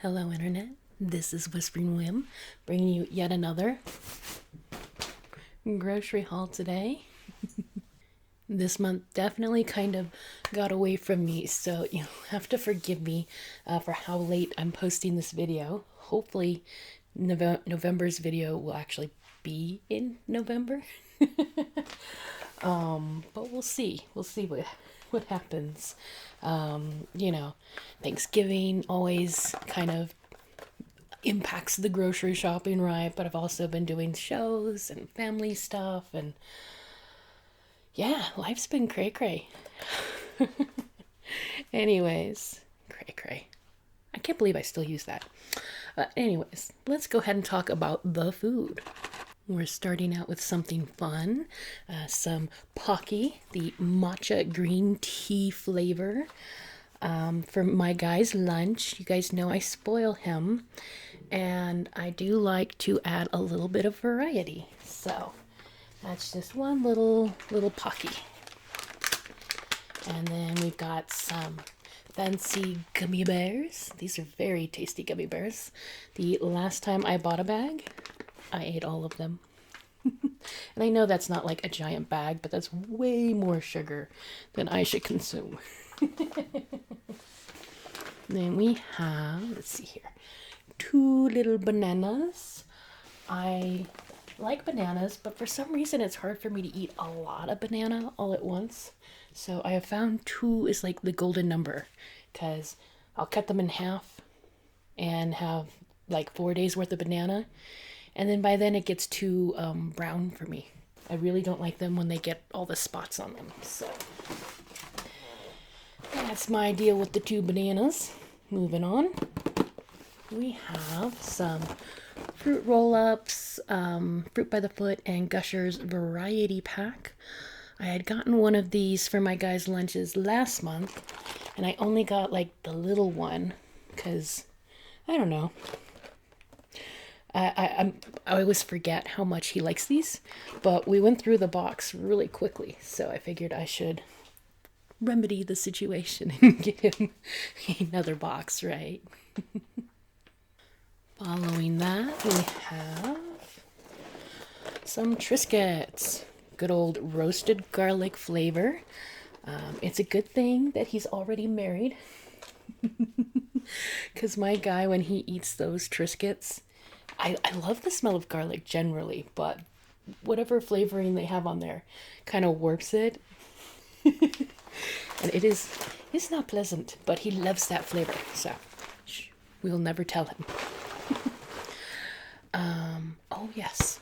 Hello, Internet. This is Whispering Whim, bringing you yet another grocery haul today. This month definitely kind of got away from me, so you'll have to forgive me for how late I'm posting this video. Hopefully, November's video will actually be in November. But we'll see. We'll see what happens. Thanksgiving always kind of impacts the grocery shopping, right? But I've also been doing shows and family stuff, and yeah, life's been cray cray. Anyways, cray cray. I can't believe I still use that. Anyways, let's go ahead and talk about the food. We're starting out with something fun, some Pocky, the matcha green tea flavor. For my guy's lunch, you guys know I spoil him, and I do like to add a little bit of variety. So that's just one little Pocky. And then we've got some fancy gummy bears. These are very tasty gummy bears. The last time I bought a bag, I ate all of them. And I know that's not like a giant bag, but that's way more sugar than I should consume. Then we have, let's see here, 2 little bananas. I like bananas, but for some reason it's hard for me to eat a lot of banana all at once. So I have found 2 is like the golden number, because I'll cut them in half and have like 4 days worth of banana. And then by then it gets too brown for me. I really don't like them when they get all the spots on them. So that's my deal with the 2 bananas. Moving on. We have some fruit roll-ups, Fruit by the Foot, and Gushers variety pack. I had gotten one of these for my guys' lunches last month, and I only got like the little one because I don't know. I always forget how much he likes these, but we went through the box really quickly, so I figured I should remedy the situation and get him another box, right? Following that, we have some Triscuits. Good old roasted garlic flavor. It's a good thing that he's already married, because my guy, when he eats those Triscuits, I love the smell of garlic generally, but whatever flavoring they have on there kind of warps it. And it's not pleasant, but he loves that flavor, so we'll never tell him. Oh yes,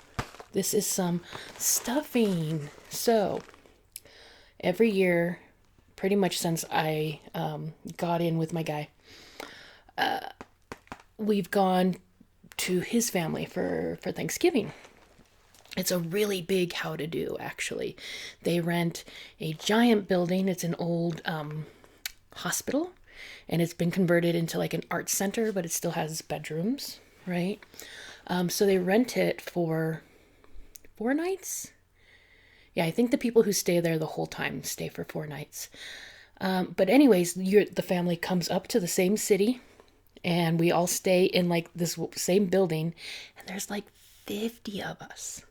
this is some stuffing. So every year, pretty much since I got in with my guy, we've gone to his family for Thanksgiving. It's a really big how to do, actually. They rent a giant building. It's an old hospital, and it's been converted into like an art center, but it still has bedrooms, right? So they rent it for 4 nights. Yeah, I think the people who stay there the whole time stay for 4 nights. But anyways, the family comes up to the same city, and we all stay in like this same building, and there's like 50 of us.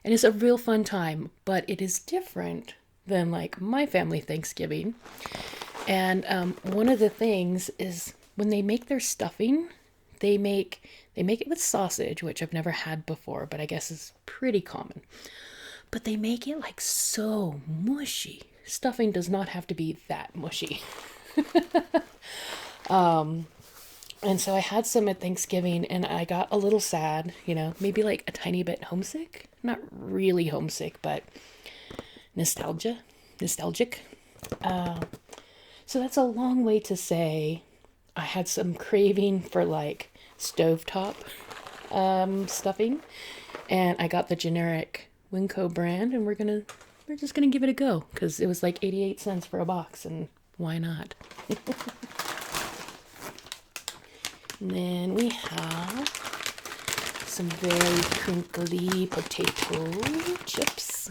And it's a real fun time, but it is different than like my family Thanksgiving. And one of the things is when they make their stuffing, they make it with sausage, which I've never had before, but I guess is pretty common. But they make it like so mushy. Stuffing does not have to be that mushy. And so I had some at Thanksgiving, and I got a little sad, maybe like a tiny bit homesick. Not really homesick, but nostalgic. So that's a long way to say I had some craving for like stovetop stuffing, and I got the generic Winco brand, and we're just gonna give it a go because it was like 88 cents for a box, and why not? And then we have some very crinkly potato chips.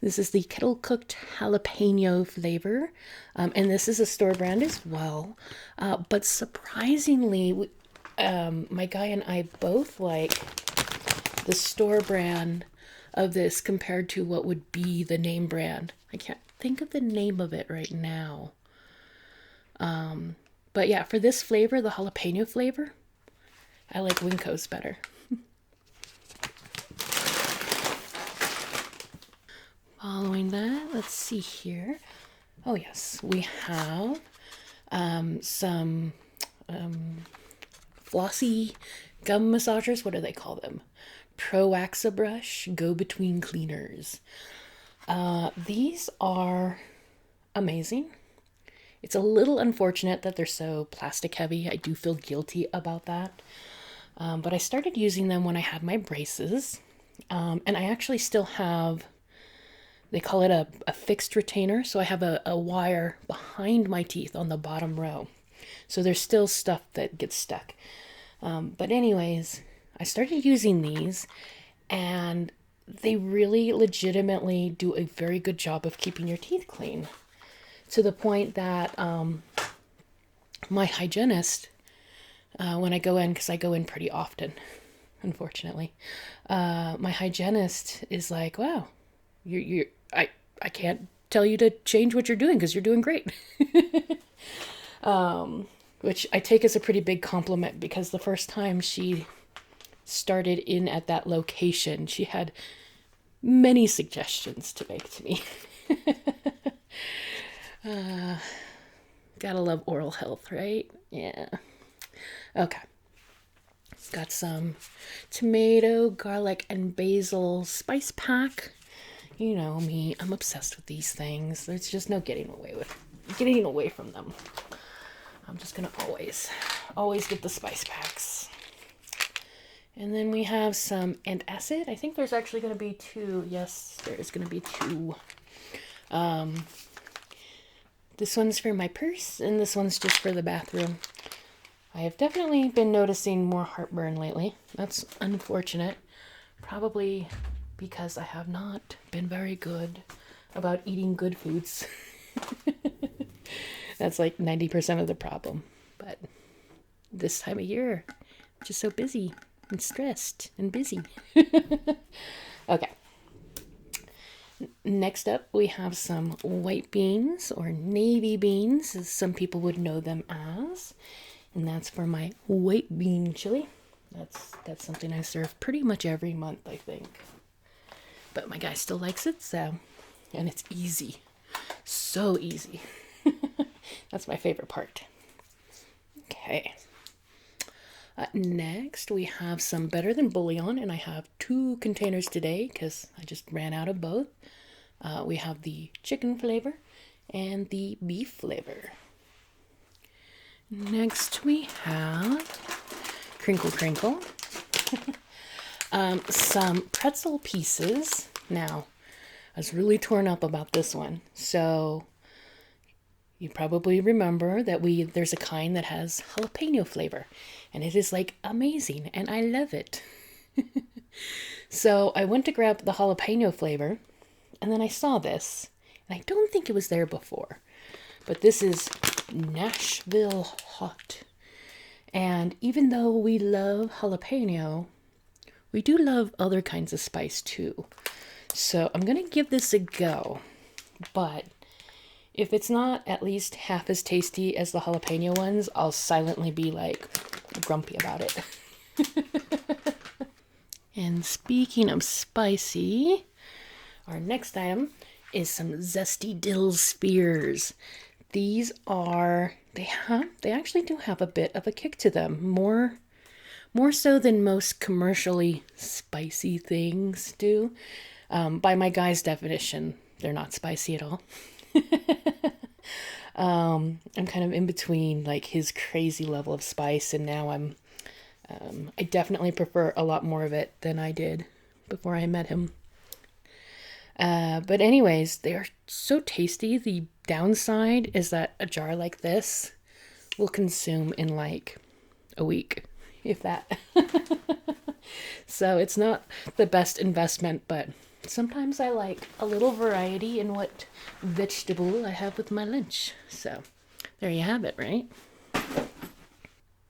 This is the kettle cooked jalapeno flavor. And this is a store brand as well. But surprisingly, my guy and I both like the store brand of this compared to what would be the name brand. I can't think of the name of it right now. But yeah, for this flavor, the jalapeno flavor, I like Winco's better. Following that, let's see here. Oh yes, we have some flossy gum massagers. What do they call them? Pro-Axa brush go-between cleaners. These are amazing. It's a little unfortunate that they're so plastic heavy. I do feel guilty about that. But I started using them when I had my braces. And I actually still have, they call it a fixed retainer. So I have a wire behind my teeth on the bottom row. So there's still stuff that gets stuck. But anyways, I started using these and they really legitimately do a very good job of keeping your teeth clean. To the point that my hygienist, when I go in, because I go in pretty often, unfortunately, my hygienist is like, "Wow, I can't tell you to change what you're doing because you're doing great," which I take as a pretty big compliment because the first time she started in at that location, she had many suggestions to make to me. Gotta love oral health, right? Yeah. Okay. Got some tomato, garlic, and basil spice pack. You know me, I'm obsessed with these things. There's just no getting away from them. I'm just gonna always get the spice packs. And then we have some antacid. I think there's actually gonna be two. Yes, there is gonna be two. This one's for my purse, and this one's just for the bathroom. I have definitely been noticing more heartburn lately. That's unfortunate. Probably because I have not been very good about eating good foods. That's like 90% of the problem. But this time of year, just so busy and stressed and busy. Okay. Next up, we have some white beans or navy beans, as some people would know them as. And that's for my white bean chili. That's something I serve pretty much every month, I think. But my guy still likes it, so. And it's easy. So easy. That's my favorite part. Okay. Next, we have some Better Than Bouillon, and I have 2 containers today because I just ran out of both. We have the chicken flavor and the beef flavor. Next, we have Crinkle. Some Pretzel Pieces. Now, I was really torn up about this one. So, you probably remember that there's a kind that has jalapeno flavor. And it is like amazing. And I love it. So I went to grab the jalapeno flavor. And then I saw this. And I don't think it was there before. But this is Nashville Hot. And even though we love jalapeno, we do love other kinds of spice too. So I'm going to give this a go. But if it's not at least half as tasty as the jalapeno ones, I'll silently be like grumpy about it. And speaking of spicy, our next item is some zesty dill spears. These are, they actually do have a bit of a kick to them. More so than most commercially spicy things do. By my guy's definition, they're not spicy at all. I'm kind of in between like his crazy level of spice, and now I definitely prefer a lot more of it than I did before I met him. But anyways, they are so tasty. The downside is that a jar like this will consume in like a week, if that. So it's not the best investment, but sometimes I like a little variety in what vegetable I have with my lunch. So there you have it, right?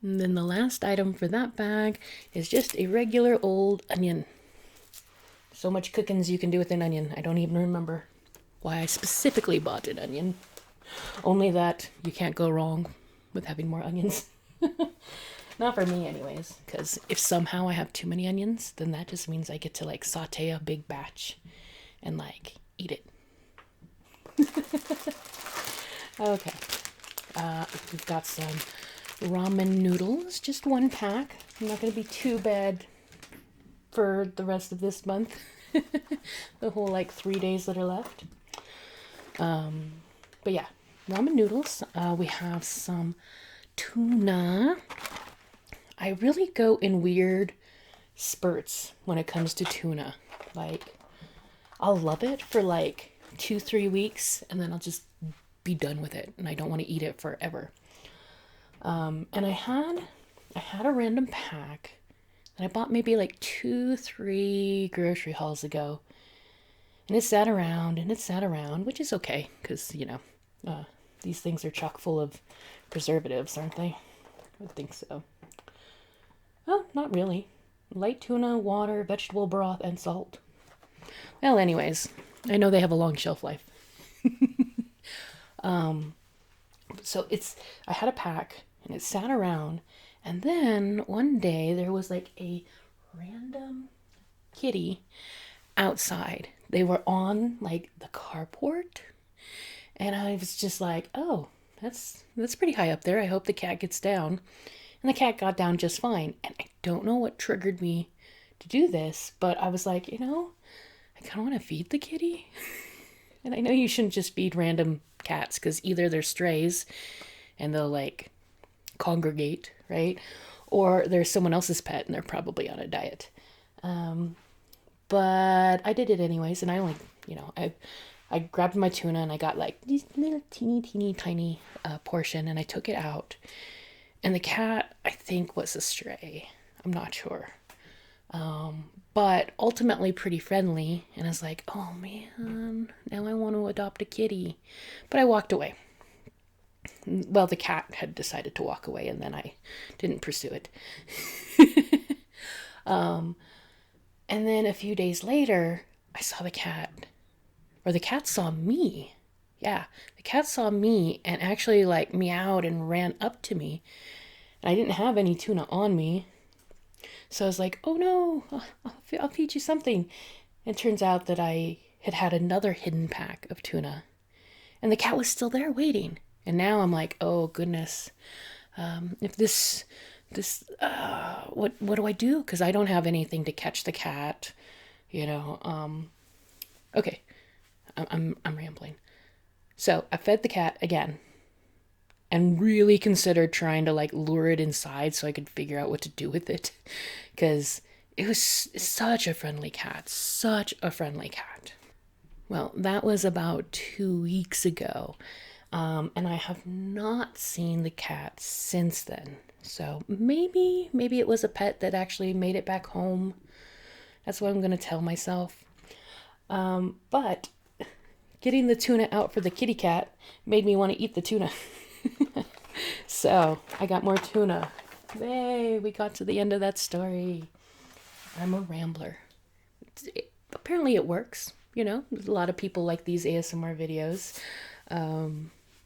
And then the last item for that bag is just a regular old onion. So much cookings you can do with an onion. I don't even remember why I specifically bought an onion. Only that you can't go wrong with having more onions. Not for me anyways, because if somehow I have too many onions, then that just means I get to like saute a big batch and like eat it. Okay. We've got some ramen noodles, just one pack. I'm not going to be too bad for the rest of this month. The whole like 3 days that are left. But yeah, ramen noodles. We have some tuna. I really go in weird spurts when it comes to tuna. Like, I'll love it for like 2-3 weeks and then I'll just be done with it and I don't want to eat it forever. And I had a random pack that I bought maybe like 2-3 grocery hauls ago. And it sat around, which is okay because, these things are chock full of preservatives, aren't they? I would think so. Oh, not really. Light tuna, water, vegetable broth, and salt. Well, anyways, I know they have a long shelf life. So I had a pack and it sat around, and then one day there was like a random kitty outside. They were on like the carport, and I was just like, oh, that's pretty high up there. I hope the cat gets down. And the cat got down just fine. And I don't know what triggered me to do this, but I was like, I kind of want to feed the kitty. And I know you shouldn't just feed random cats because either they're strays and they'll like congregate, right? Or there's someone else's pet and they're probably on a diet. But I did it anyways. And I only, I grabbed my tuna and I got like these little teeny tiny portion and I took it out. And the cat, I think, was a stray. I'm not sure. But ultimately pretty friendly. And I was like, oh man, now I want to adopt a kitty. But I walked away. Well, the cat had decided to walk away and then I didn't pursue it. And then a few days later, I saw the cat. Or the cat saw me. Yeah, the cat saw me and actually like meowed and ran up to me. And I didn't have any tuna on me. So I was like, oh no, I'll feed you something. And it turns out that I had another hidden pack of tuna. And the cat was still there waiting. And now I'm like, oh goodness. If what do I do? Because I don't have anything to catch the cat. Okay. I'm rambling. So I fed the cat again and really considered trying to like lure it inside so I could figure out what to do with it, because it was such a friendly cat. Well, that was about 2 weeks ago. And I have not seen the cat since then. So maybe it was a pet that actually made it back home. That's what I'm going to tell myself. But getting the tuna out for the kitty cat made me want to eat the tuna. So I got more tuna. Yay, we got to the end of that story. I'm a rambler. Apparently it works, There's a lot of people like these ASMR videos.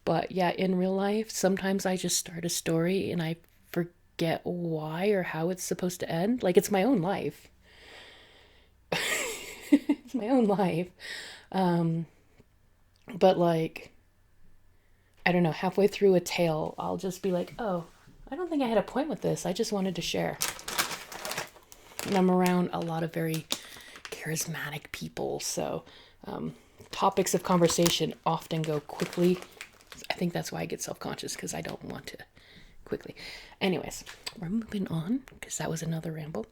But yeah, in real life, sometimes I just start a story and I forget why or how it's supposed to end. Like, it's my own life. It's my own life. But like, I don't know, halfway through a tale, I'll just be like, oh, I don't think I had a point with this. I just wanted to share. And I'm around a lot of very charismatic people. So topics of conversation often go quickly. I think that's why I get self-conscious, because I don't want to quickly. Anyways, we're moving on because that was another ramble.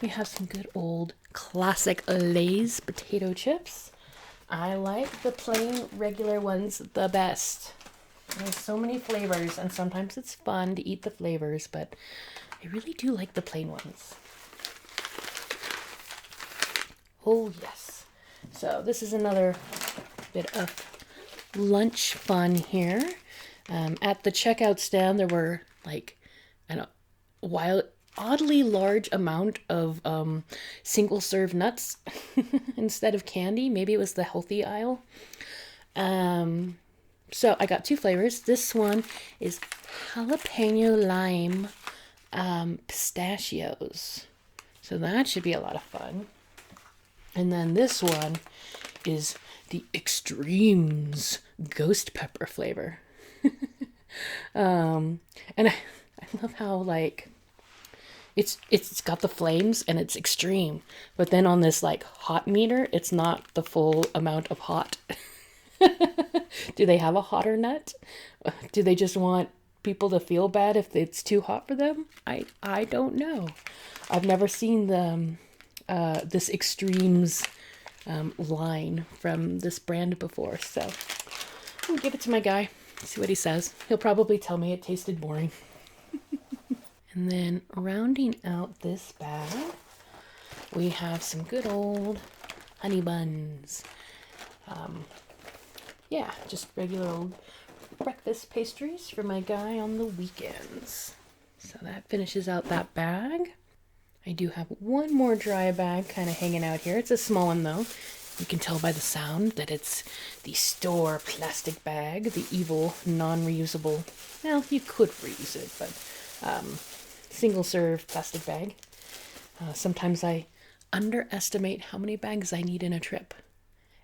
We have some good old classic Lay's potato chips. I like the plain regular ones the best. There's so many flavors, and sometimes it's fun to eat the flavors, but I really do like the plain ones. Oh yes. So this is another bit of lunch fun here. At the checkout stand, there were like oddly large amount of single serve nuts instead of candy. Maybe it was the healthy aisle. So I got 2 flavors. This one is jalapeno lime pistachios. So that should be a lot of fun. And then this one is the Extremes ghost pepper flavor. And I love how like it's got the flames and it's extreme, but then on this like hot meter, it's not the full amount of hot. Do they have a hotter nut? Do they just want people to feel bad if it's too hot for them? I don't know. I've never seen this Extremes line from this brand before, so I'll give it to my guy, see what he says. He'll probably tell me it tasted boring. And then rounding out this bag, we have some good old honey buns. Yeah, just regular old breakfast pastries for my guy on the weekends. So that finishes out that bag. I do have one more dry bag kind of hanging out here. It's a small one though. You can tell by the sound that it's the store plastic bag, the evil non-reusable. Well, you could reuse it, but single serve plastic bag. Sometimes I underestimate how many bags I need in a trip.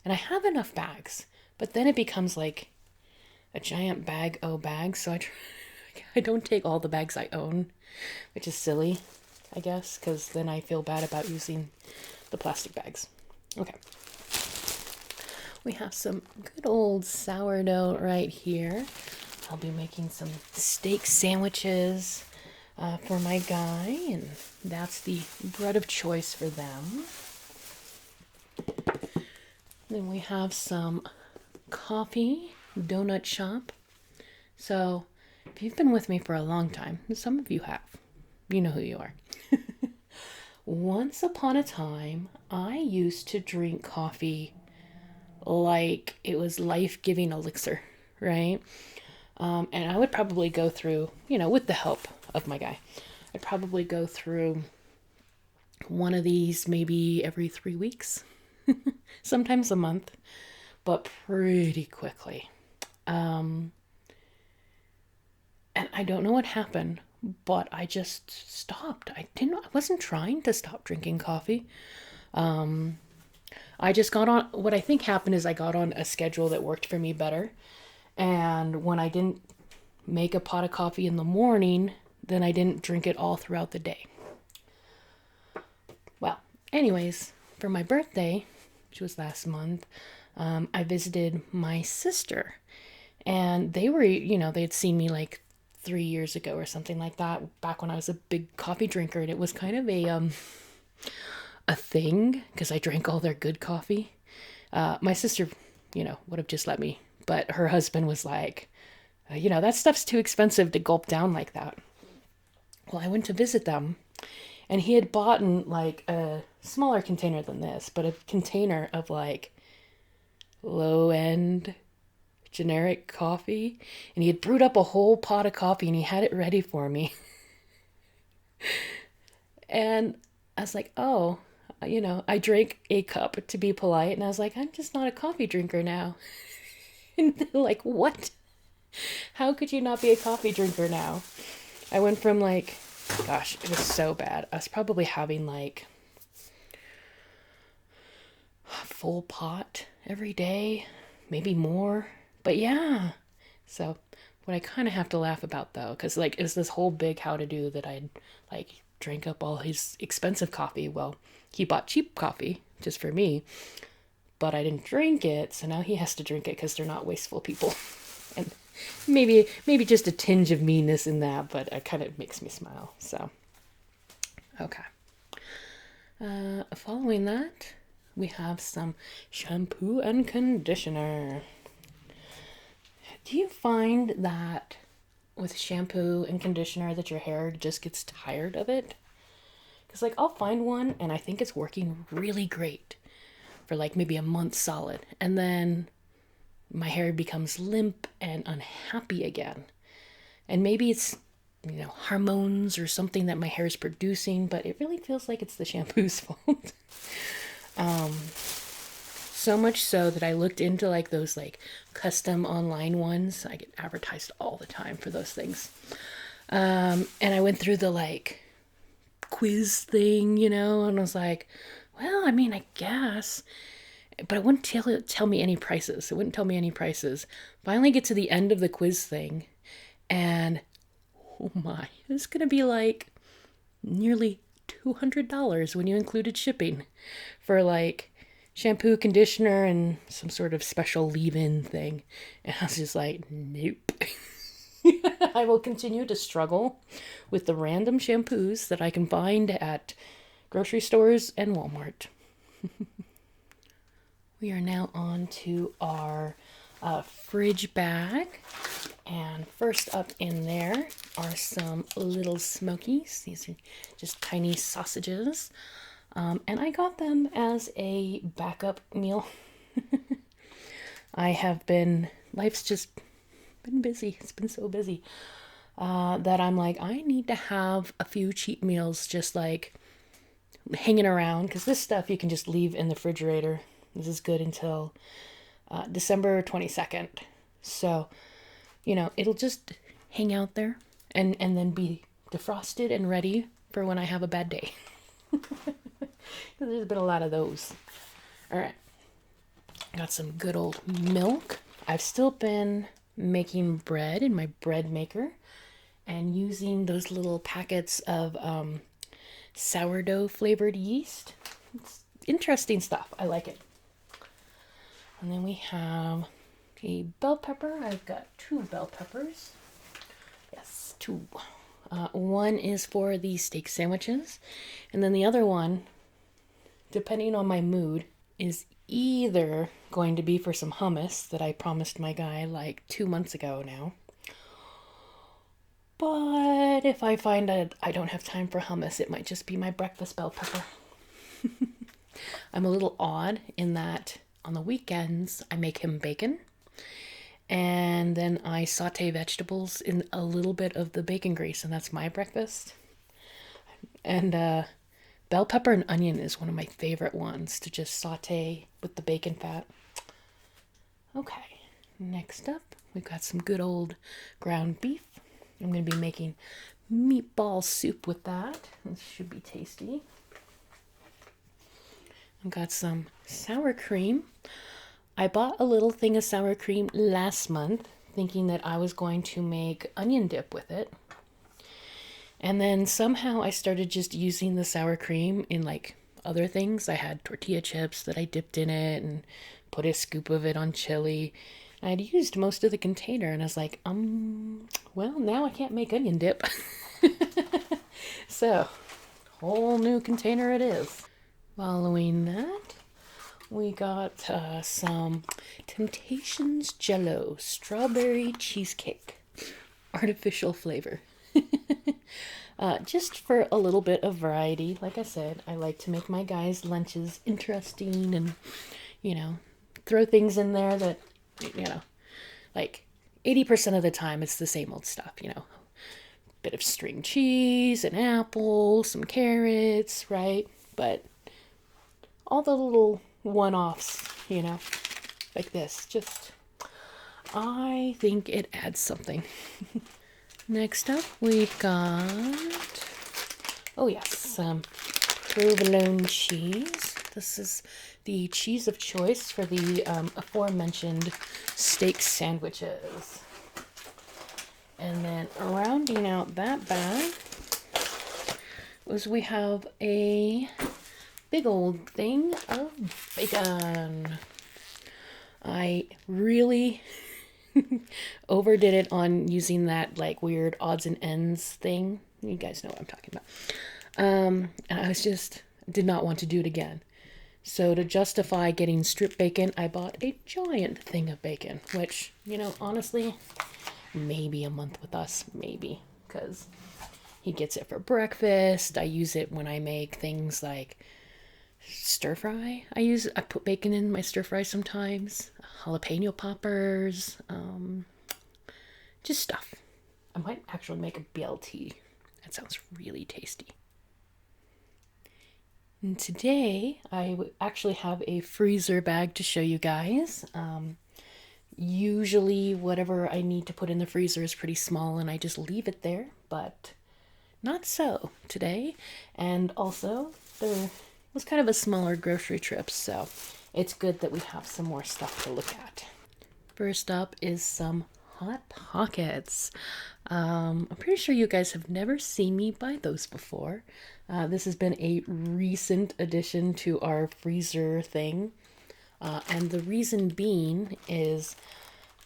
And I have enough bags, but then it becomes like a giant bag, so I don't take all the bags I own, which is silly, I guess, because then I feel bad about using the plastic bags. Okay. We have some good old sourdough right here. I'll be making some steak sandwiches for my guy, and that's the bread of choice for them. Then we have some coffee, doughnut shop. So if you've been with me for a long time, some of you have, you know who you are. Once upon a time, I used to drink coffee like it was life-giving elixir, right? And I would probably go through, with the help of my guy, I'd probably go through one of these maybe every 3 weeks, sometimes a month, but pretty quickly. And I don't know what happened, but I just stopped. I wasn't trying to stop drinking coffee. I just got on, what I think happened is I got on a schedule that worked for me better. And when I didn't make a pot of coffee in the morning, then I didn't drink it all throughout the day. Well, anyways, for my birthday, which was last month, I visited my sister. And they were, they had seen me like 3 years ago or something like that, back when I was a big coffee drinker. And it was kind of a thing because I drank all their good coffee. My sister, would have just let me, but her husband was like, that stuff's too expensive to gulp down like that. Well, I went to visit them, and he had bought like a smaller container than this, but a container of like low-end generic coffee, and he had brewed up a whole pot of coffee and he had it ready for me. And I was like, oh, I drank a cup to be polite, and I was like, I'm just not a coffee drinker now. And they're like, what? How could you not be a coffee drinker now? I went from like, gosh, it was so bad. I was probably having like a full pot every day, maybe more. But yeah. So what I kind of have to laugh about though, because like it was this whole big how to do that I'd like drank up all his expensive coffee. Well, he bought cheap coffee just for me, but I didn't drink it, so now he has to drink it because they're not wasteful people. And maybe just a tinge of meanness in that, but it kind of makes me smile. So, okay. Following that, we have some shampoo and conditioner. Do you find that with shampoo and conditioner that your hair just gets tired of it? Because like I'll find one and I think it's working really great for for like maybe a month solid. And then my hair becomes limp and unhappy again. And maybe it's, hormones or something that my hair is producing, but it really feels like it's the shampoo's fault. So much so that I looked into like those like custom online ones. I get advertised all the time for those things. And I went through the like quiz thing, and I was like, well, I mean, I guess, but it wouldn't tell me any prices. It wouldn't tell me any prices. Finally get to the end of the quiz thing, and oh my, it's gonna be like nearly $200 when you included shipping for like shampoo, conditioner, and some sort of special leave-in thing. And I was just like, nope. I will continue to struggle with the random shampoos that I can find at grocery stores and Walmart. We are now on to our fridge bag. And first up in there are some little smokies. These are just tiny sausages. And I got them as a backup meal. Life's just been busy. It's been so busy that I'm like, I need to have a few cheap meals just like hanging around, because this stuff you can just leave in the refrigerator. This is good until December 22nd. So, it'll just hang out there and then be defrosted and ready for when I have a bad day. There's been a lot of those. All right. Got some good old milk. I've still been making bread in my bread maker and using those little packets of sourdough flavored yeast. It's interesting stuff. I like it. And then we have a bell pepper. I've got 2 bell peppers. Yes, 2. One is for the steak sandwiches, and then the other one, depending on my mood, is either going to be for some hummus that I promised my guy like 2 months ago now. But if I find that I don't have time for hummus, it might just be my breakfast bell pepper. I'm a little odd in that on the weekends I make him bacon, and then I saute vegetables in a little bit of the bacon grease, and that's my breakfast. And bell pepper and onion is one of my favorite ones to just saute with the bacon fat. Okay, next up, we've got some good old ground beef. I'm going to be making meatball soup with that. This should be tasty. I've got some sour cream. I bought a little thing of sour cream last month, thinking that I was going to make onion dip with it. And then somehow I started just using the sour cream in like other things. I had tortilla chips that I dipped in it and put a scoop of it on chili. I'd used most of the container, and I was like, well, now I can't make onion dip. So, whole new container it is. Following that, we got some Temptations Jello strawberry cheesecake, artificial flavor. Just for a little bit of variety. Like I said, I like to make my guys' lunches interesting and, throw things in there that, like 80% of the time it's the same old stuff, bit of string cheese, an apple, some carrots, right? But all the little one-offs, like this, I think it adds something. Next up, we've got, some provolone cheese. This is the cheese of choice for the aforementioned steak sandwiches. And then rounding out that bag we have a big old thing of bacon. I really overdid it on using that like weird odds and ends thing. You guys know what I'm talking about. And I did not want to do it again. So to justify getting strip bacon, I bought a giant thing of bacon, which, honestly, maybe a month with us, maybe, because he gets it for breakfast. I use it when I make things like stir fry. I put bacon in my stir fry sometimes. Jalapeno poppers, just stuff. I might actually make a BLT. That sounds really tasty. And today I actually have a freezer bag to show you guys. Usually whatever I need to put in the freezer is pretty small and I just leave it there, but not so today. And also there was kind of a smaller grocery trip, so it's good that we have some more stuff to look at. First up is some Hot Pockets. I'm pretty sure you guys have never seen me buy those before. This has been a recent addition to our freezer thing. And the reason being is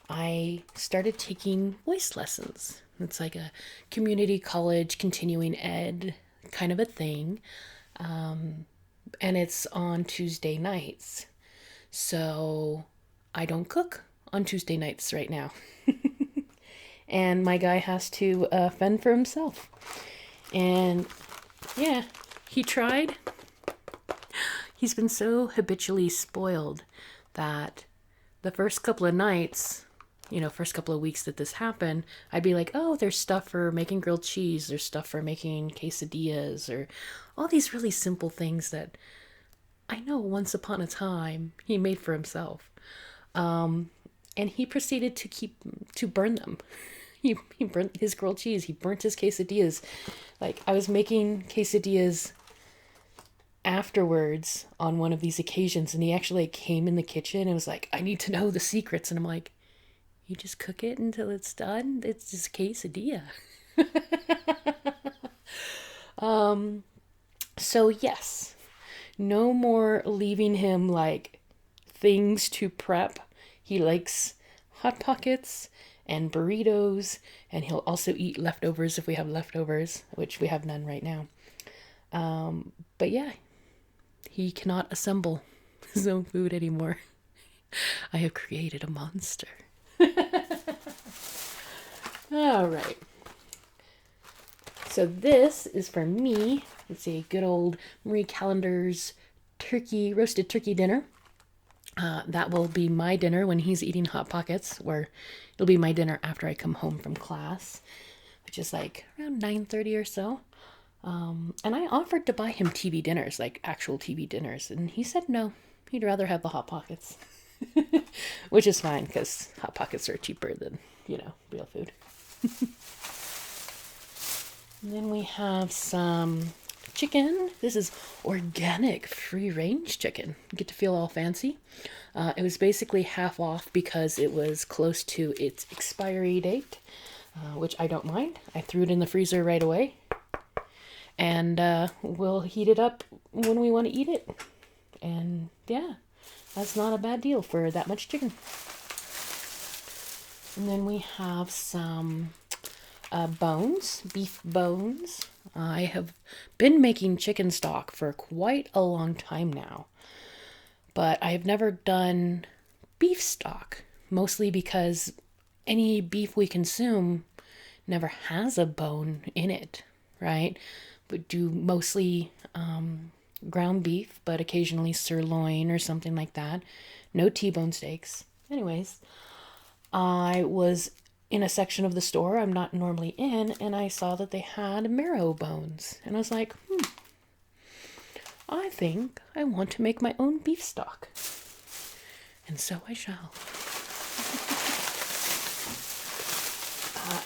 I started taking voice lessons. It's like a community college continuing ed kind of a thing. And it's on Tuesday nights. So I don't cook on Tuesday nights right now. And my guy has to fend for himself. And yeah, he tried. He's been so habitually spoiled that the first couple of nights, first couple of weeks that this happened, I'd be like, oh, there's stuff for making grilled cheese, there's stuff for making quesadillas, or all these really simple things that I know once upon a time he made for himself. And he proceeded to burn them. He burnt his grilled cheese. He burnt his quesadillas. Like, I was making quesadillas afterwards on one of these occasions, and he actually came in the kitchen and was like, I need to know the secrets. And I'm like, you just cook it until it's done? It's just quesadilla. So yes, no more leaving him like things to prep. He likes Hot Pockets and burritos, and he'll also eat leftovers if we have leftovers, which we have none right now. But yeah, he cannot assemble his own food anymore. I have created a monster. All right. So this is for me. It's a good old Marie Callender's roasted turkey dinner. That will be my dinner when he's eating Hot Pockets, or it'll be my dinner after I come home from class, which is like around 9:30 or so. And I offered to buy him TV dinners, like actual TV dinners, and he said no. He'd rather have the Hot Pockets, which is fine because Hot Pockets are cheaper than, real food. And then we have some chicken. This is organic, free-range chicken. You get to feel all fancy. It was basically half off because it was close to its expiry date, which I don't mind. I threw it in the freezer right away. And we'll heat it up when we want to eat it. And yeah, that's not a bad deal for that much chicken. And then we have some beef bones. I have been making chicken stock for quite a long time now, but I have never done beef stock, mostly because any beef we consume never has a bone in it, right? But do mostly ground beef, but occasionally sirloin or something like that. No T-bone steaks. Anyways, I was in a section of the store I'm not normally in, and I saw that they had marrow bones. And I was like, I think I want to make my own beef stock. And so I shall.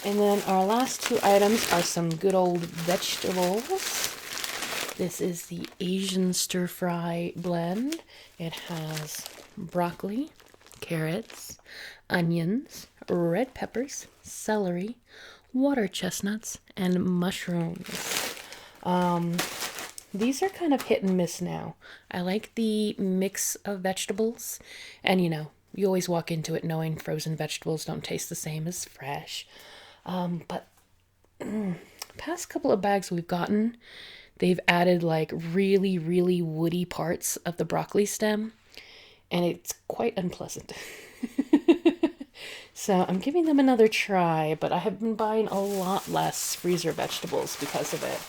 And then our last two items are some good old vegetables. This is the Asian stir fry blend. It has broccoli, carrots, onions, red peppers, celery, water chestnuts, and mushrooms. These are kind of hit and miss now. I like the mix of vegetables, and you always walk into it knowing frozen vegetables don't taste the same as fresh. But past couple of bags we've gotten, they've added like really, really woody parts of the broccoli stem, and it's quite unpleasant. So I'm giving them another try, but I have been buying a lot less freezer vegetables because of it.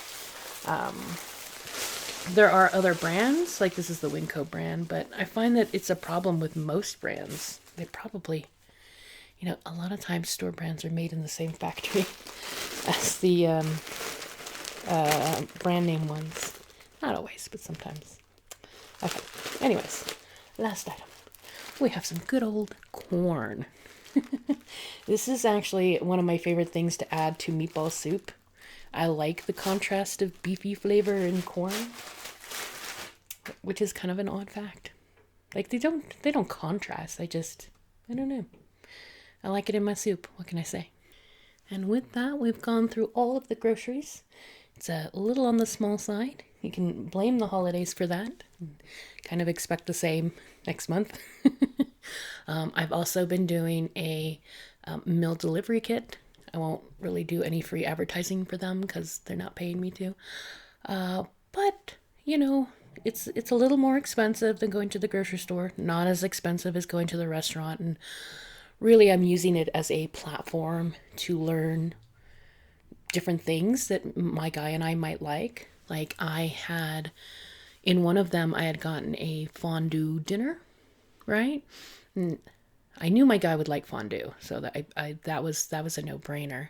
There are other brands, like this is the Winco brand, but I find that it's a problem with most brands. They probably, a lot of times store brands are made in the same factory as the brand name ones. Not always, but sometimes. Okay, anyways, last item. We have some good old corn. This is actually one of my favorite things to add to meatball soup. I like the contrast of beefy flavor in corn, which is kind of an odd fact. Like they don't contrast. I don't know. I like it in my soup. What can I say? And with that, we've gone through all of the groceries. It's a little on the small side. You can blame the holidays for that. Kind of expect the same next month. I've also been doing a meal delivery kit. I won't really do any free advertising for them because they're not paying me to. But, it's a little more expensive than going to the grocery store. Not as expensive as going to the restaurant. And really, I'm using it as a platform to learn different things that my guy and I might like. Like in one of them, I had gotten a fondue dinner, right? And I knew my guy would like fondue, so that was a no-brainer.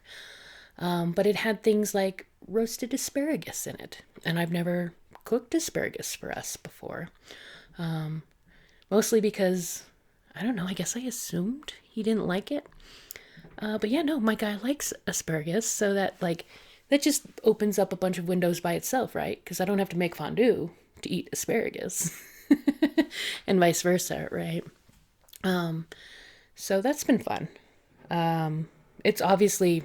But it had things like roasted asparagus in it, and I've never cooked asparagus for us before. Mostly because I don't know. I guess I assumed he didn't like it. But yeah, no, my guy likes asparagus, so that just opens up a bunch of windows by itself, right? Because I don't have to make fondue to eat asparagus, and vice versa, right? So that's been fun. It's obviously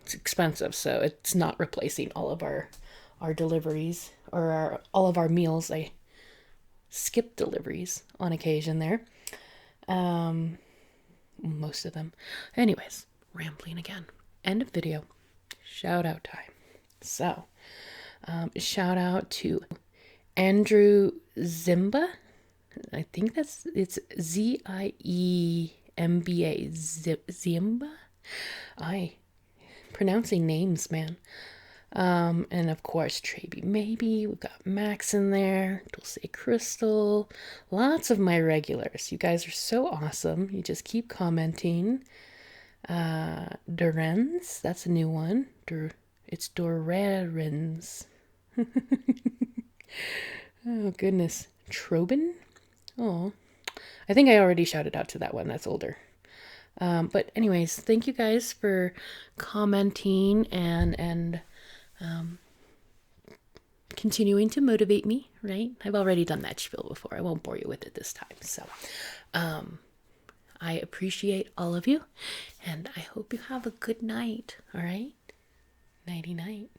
it's expensive, so it's not replacing all of our deliveries or all of our meals. I skip deliveries on occasion there. Most of them. Anyways, rambling again. End of video. Shout out time. So, shout out to Andrew Zimba. I think it's Ziemba. Zimba? Pronouncing names, man. And of course, Traby Maybe. We've got Max in there. Dulce Crystal. Lots of my regulars. You guys are so awesome. You just keep commenting. Durens. That's a new one. It's Dorerens. Oh, goodness. Trobin? Oh. I think I already shouted out to that one. That's older. But anyways, thank you guys for commenting and continuing to motivate me, right? I've already done that spiel before. I won't bore you with it this time. So, I appreciate all of you, and I hope you have a good night, all right? Nighty night.